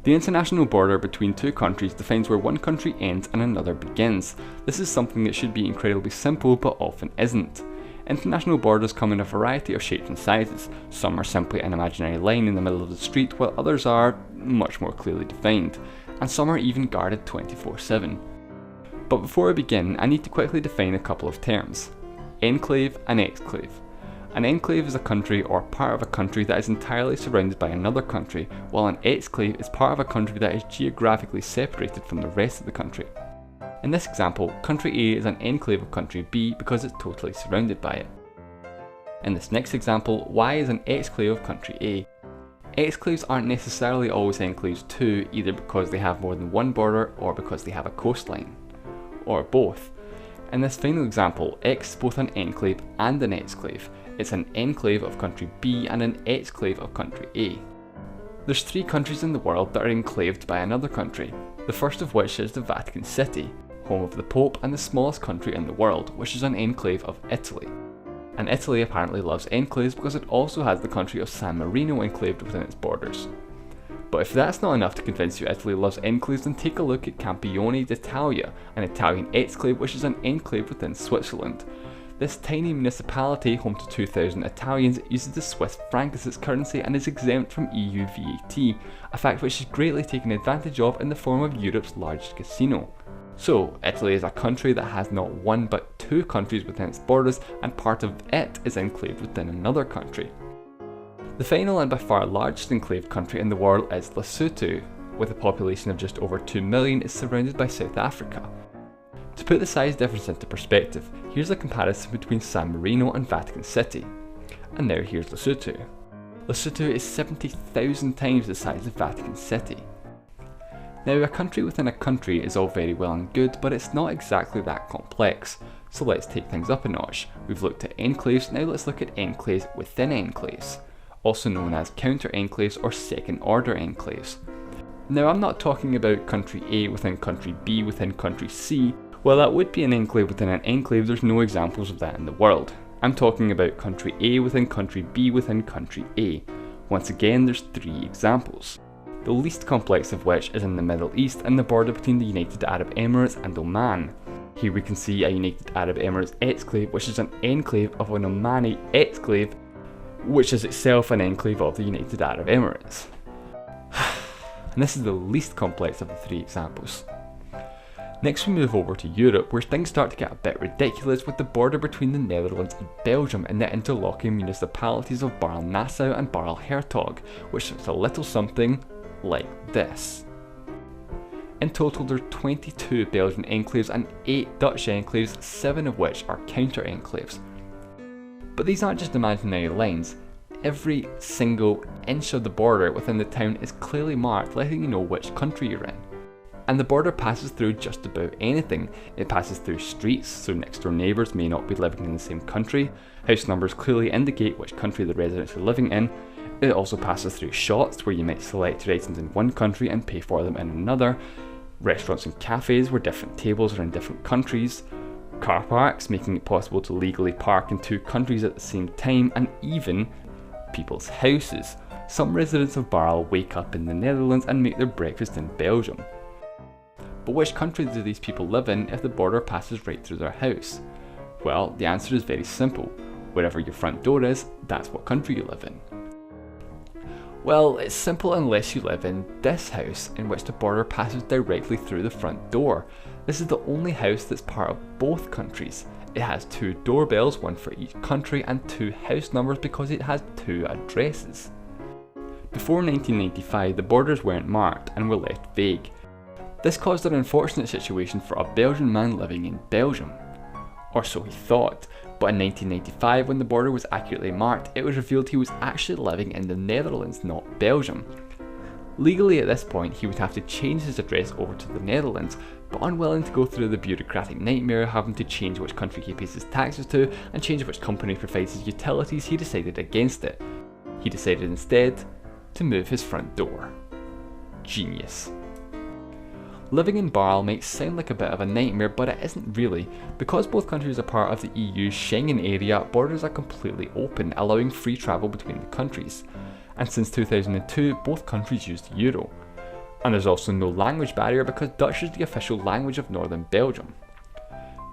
The international border between two countries defines where one country ends and another begins. This is something that should be incredibly simple but often isn't. International borders come in a variety of shapes and sizes. Some are simply an imaginary line in the middle of the street, while others are much more clearly defined, and some are even guarded 24/7. But before I begin, I need to quickly define a couple of terms: enclave and exclave. An enclave is a country or part of a country that is entirely surrounded by another country, while an exclave is part of a country that is geographically separated from the rest of the country. In this example, country A is an enclave of country B because it's totally surrounded by it. In this next example, Y is an exclave of country A. Exclaves aren't necessarily always enclaves too, either because they have more than one border or because they have a coastline. Or both. In this final example, X is both an enclave and an exclave. It's an enclave of country B and an exclave of country A. There's 3 countries in the world that are enclaved by another country, the first of which is the Vatican City, home of the Pope and the smallest country in the world, which is an enclave of Italy. And Italy apparently loves enclaves because it also has the country of San Marino enclaved within its borders. But if that's not enough to convince you Italy loves enclaves, then take a look at Campione d'Italia, an Italian exclave which is an enclave within Switzerland. This tiny municipality, home to 2,000 Italians, uses the Swiss franc as its currency and is exempt from EU VAT, a fact which is greatly taken advantage of in the form of Europe's largest casino. So, Italy is a country that has not one but 2 countries within its borders, and part of it is enclaved within another country. The final and by far largest enclaved country in the world is Lesotho, with a population of just over 2 million, is surrounded by South Africa. To put the size difference into perspective, here's a comparison between San Marino and Vatican City. And now here's Lesotho. Lesotho is 70,000 times the size of Vatican City. Now, a country within a country is all very well and good, but it's not exactly that complex. So let's take things up a notch. We've looked at enclaves, now let's look at enclaves within enclaves, also known as counter enclaves or second order enclaves. Now, I'm not talking about country A within country B within country C. While that would be an enclave within an enclave, there's no examples of that in the world. I'm talking about country A within country B within country A. Once again, there's 3 examples. The least complex of which is in the Middle East and the border between the United Arab Emirates and Oman. Here we can see a United Arab Emirates exclave, which is an enclave of an Omani exclave, which is itself an enclave of the United Arab Emirates. And this is the least complex of the 3 examples. Next we move over to Europe, where things start to get a bit ridiculous with the border between the Netherlands and Belgium and the interlocking municipalities of Barle-Nassau and Barle-Hertog, which is a little something like this. In total there are 22 Belgian enclaves and 8 Dutch enclaves, 7 of which are counter enclaves. But these aren't just imaginary lines. Every single inch of the border within the town is clearly marked, letting you know which country you're in. And the border passes through just about anything. It passes through streets, so next door neighbours may not be living in the same country. House numbers clearly indicate which country the residents are living in. It also passes through shops, where you might select your items in one country and pay for them in another. Restaurants and cafes, where different tables are in different countries. Car parks, making it possible to legally park in 2 countries at the same time, and even people's houses. Some residents of Barle wake up in the Netherlands and make their breakfast in Belgium. But which country do these people live in if the border passes right through their house? Well, the answer is very simple. Wherever your front door is, that's what country you live in. Well, it's simple unless you live in this house, in which the border passes directly through the front door. This is the only house that's part of both countries. It has 2 doorbells, one for each country, and 2 house numbers because it has 2 addresses. Before 1995, the borders weren't marked and were left vague. This caused an unfortunate situation for a Belgian man living in Belgium. Or so he thought, but in 1995, when the border was accurately marked, it was revealed he was actually living in the Netherlands, not Belgium. Legally at this point, he would have to change his address over to the Netherlands, but unwilling to go through the bureaucratic nightmare of having to change which country he pays his taxes to and change which company provides his utilities, he decided against it. He decided instead to move his front door. Genius. Living in Barle might sound like a bit of a nightmare, but it isn't really. Because both countries are part of the EU's Schengen area, borders are completely open, allowing free travel between the countries. And since 2002, both countries use the euro. And there's also no language barrier because Dutch is the official language of northern Belgium.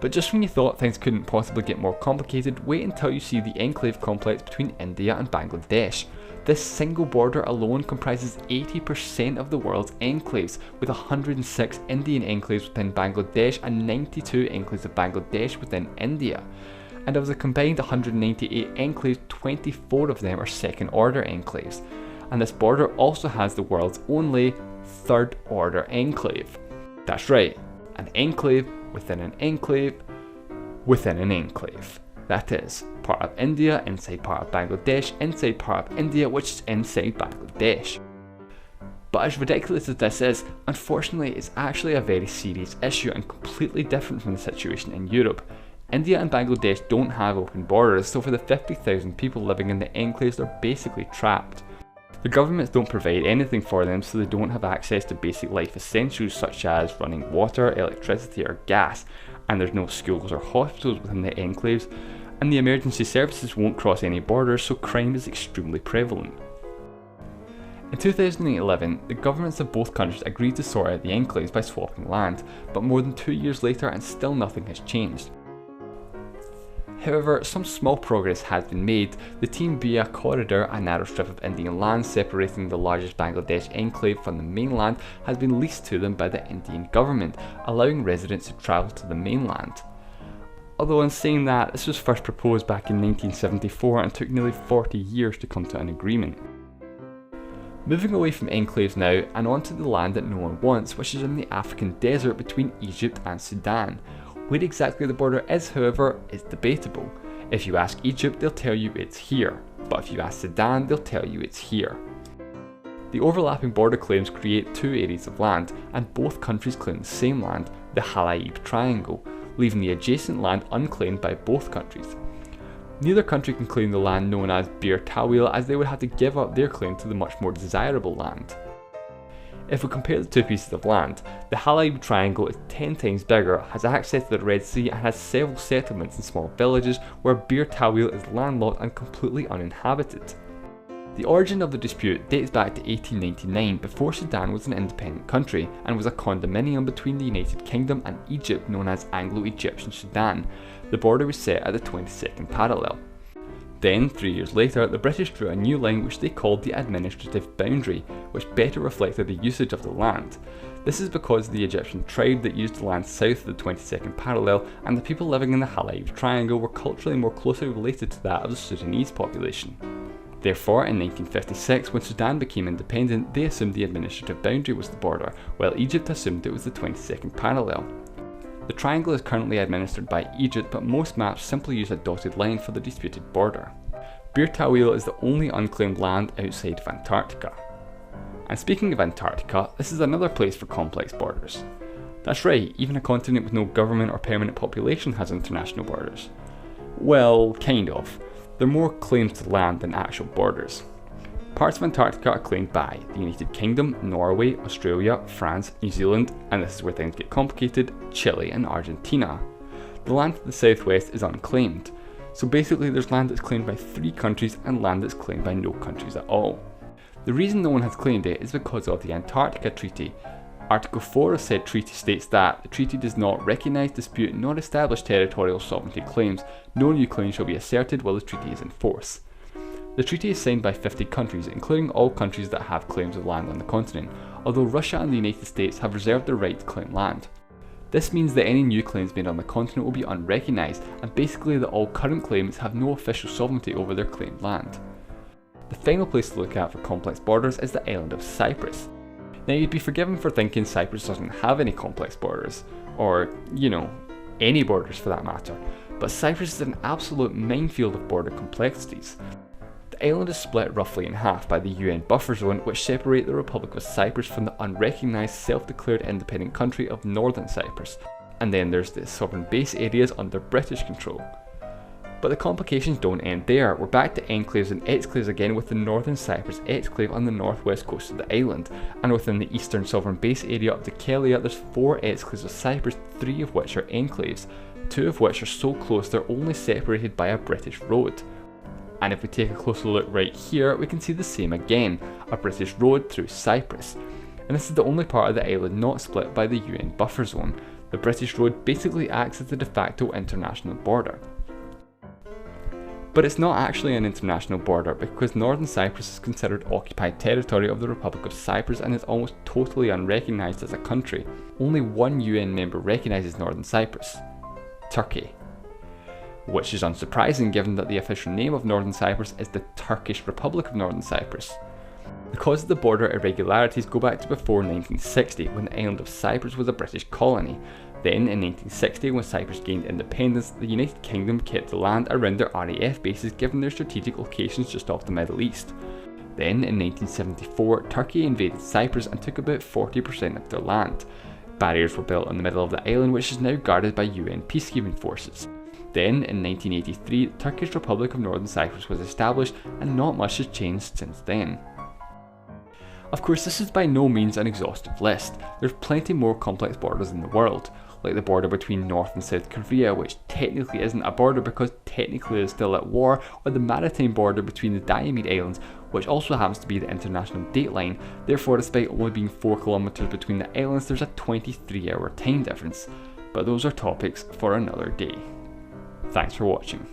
But just when you thought things couldn't possibly get more complicated, wait until you see the enclave complex between India and Bangladesh. This single border alone comprises 80% of the world's enclaves, with 106 Indian enclaves within Bangladesh and 92 enclaves of Bangladesh within India. And of the combined 198 enclaves, 24 of them are second order enclaves. And this border also has the world's only third order enclave. That's right, an enclave within an enclave within an enclave. That is, part of India inside part of Bangladesh inside part of India which is inside Bangladesh. But as ridiculous as this is, unfortunately it's actually a very serious issue and completely different from the situation in Europe. India and Bangladesh don't have open borders, so for the 50,000 people living in the enclaves they're basically trapped. The governments don't provide anything for them, so they don't have access to basic life essentials such as running water, electricity or gas, and there's no schools or hospitals within the enclaves, and the emergency services won't cross any borders, so crime is extremely prevalent. In 2011, the governments of both countries agreed to sort out the enclaves by swapping land, but more than 2 years later and still nothing has changed. However, some small progress has been made. The Timbia Corridor, a narrow strip of Indian land separating the largest Bangladesh enclave from the mainland, has been leased to them by the Indian government, allowing residents to travel to the mainland. Although in saying that, this was first proposed back in 1974 and took nearly 40 years to come to an agreement. Moving away from enclaves now and onto the land that no one wants, which is in the African desert between Egypt and Sudan. Where exactly the border is, however, is debatable. If you ask Egypt, they'll tell you it's here, but if you ask Sudan, they'll tell you it's here. The overlapping border claims create two areas of land, and both countries claim the same land, the Halaib Triangle, leaving the adjacent land unclaimed by both countries. Neither country can claim the land known as Bir Tawil, as they would have to give up their claim to the much more desirable land. If we compare the two pieces of land, the Halaib Triangle is 10 times bigger, has access to the Red Sea and has several settlements and small villages, where Bir Tawil is landlocked and completely uninhabited. The origin of the dispute dates back to 1899, before Sudan was an independent country and was a condominium between the United Kingdom and Egypt known as Anglo-Egyptian Sudan. The border was set at the 22nd parallel. Then, 3 years later, the British drew a new line which they called the administrative boundary, which better reflected the usage of the land. This is because the Egyptian tribe that used the land south of the 22nd parallel and the people living in the Halaib Triangle were culturally more closely related to that of the Sudanese population. Therefore, in 1956, when Sudan became independent, they assumed the administrative boundary was the border, while Egypt assumed it was the 22nd parallel. The triangle is currently administered by Egypt, but most maps simply use a dotted line for the disputed border. Bir Tawil is the only unclaimed land outside of Antarctica. And speaking of Antarctica, this is another place for complex borders. That's right, even a continent with no government or permanent population has international borders. Well, kind of. There are more claims to land than actual borders. Parts of Antarctica are claimed by the United Kingdom, Norway, Australia, France, New Zealand, and this is where things get complicated, Chile and Argentina. The land to the southwest is unclaimed, so basically there's land that's claimed by 3 countries and land that's claimed by no countries at all. The reason no one has claimed it is because of the Antarctica Treaty. Article 4 of said treaty states that the treaty does not recognise, dispute, nor establish territorial sovereignty claims. No new claim shall be asserted while the treaty is in force. The treaty is signed by 50 countries, including all countries that have claims of land on the continent, although Russia and the United States have reserved the right to claim land. This means that any new claims made on the continent will be unrecognised, and basically that all current claimants have no official sovereignty over their claimed land. The final place to look at for complex borders is the island of Cyprus. Now, you'd be forgiven for thinking Cyprus doesn't have any complex borders, or, any borders for that matter, but Cyprus is an absolute minefield of border complexities. The island is split roughly in half by the UN buffer zone, which separate the Republic of Cyprus from the unrecognised self-declared independent country of Northern Cyprus, and then there's the sovereign base areas under British control. But the complications don't end there. We're back to enclaves and exclaves again, with the Northern Cyprus exclave on the northwest coast of the island, and within the eastern sovereign base area of Dhekelia there's 4 exclaves of Cyprus, 3 of which are enclaves, 2 of which are so close they're only separated by a British road. And if we take a closer look right here, we can see the same again, a British road through Cyprus. and this is the only part of the island not split by the UN buffer zone. The British Road basically acts as the de facto international border. But it's not actually an international border because Northern Cyprus is considered occupied territory of the Republic of Cyprus and is almost totally unrecognised as a country. Only one UN member recognises Northern Cyprus: Turkey. Which is unsurprising given that the official name of Northern Cyprus is the Turkish Republic of Northern Cyprus. The cause of the border irregularities go back to before 1960, when the island of Cyprus was a British colony. Then, in 1960, when Cyprus gained independence, the United Kingdom kept the land around their RAF bases given their strategic locations just off the Middle East. Then, in 1974, Turkey invaded Cyprus and took about 40% of their land. Barriers were built in the middle of the island, which is now guarded by UN peacekeeping forces. Then, in 1983, the Turkish Republic of Northern Cyprus was established, and not much has changed since then. Of course, this is by no means an exhaustive list. There's plenty more complex borders in the world, like the border between North and South Korea, which technically isn't a border because technically it's still at war, or the maritime border between the Diomede Islands, which also happens to be the international date line. Therefore, despite only being 4 kilometers between the islands, there's a 23-hour time difference. But those are topics for another day. Thanks for watching.